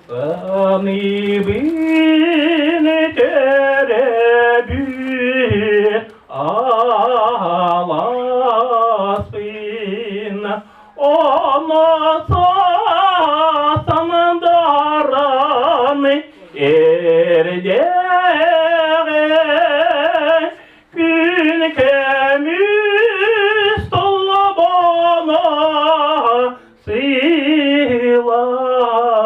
Sani beni tereddüt alasın, ona sasan daranı erceğe gün kemiş tola bana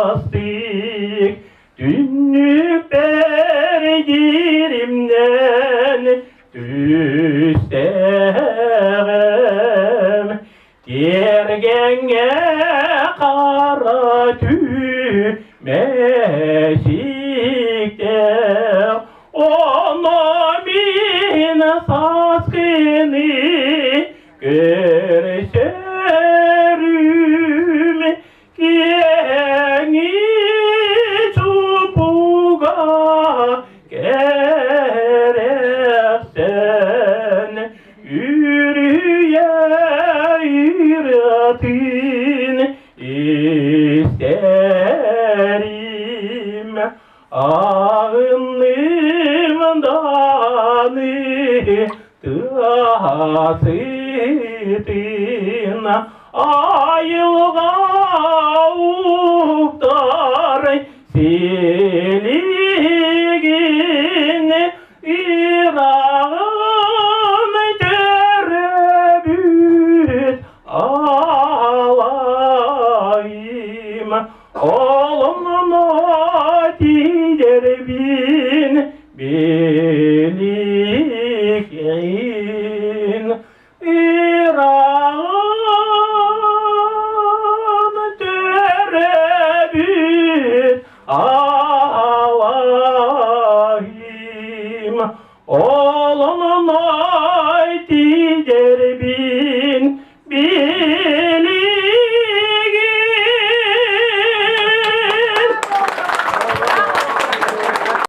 silastik dünlük bergirimden üsteğem dergenge kara tümeşikte ona min saskını görüşerim yeni çubuğa gereksen yürüyetin isterim ağınlımdan tıhasıdın ayılga uktar siligin irağın terebbüt alayım olumlu ticerbin bilikyin İran terebbüt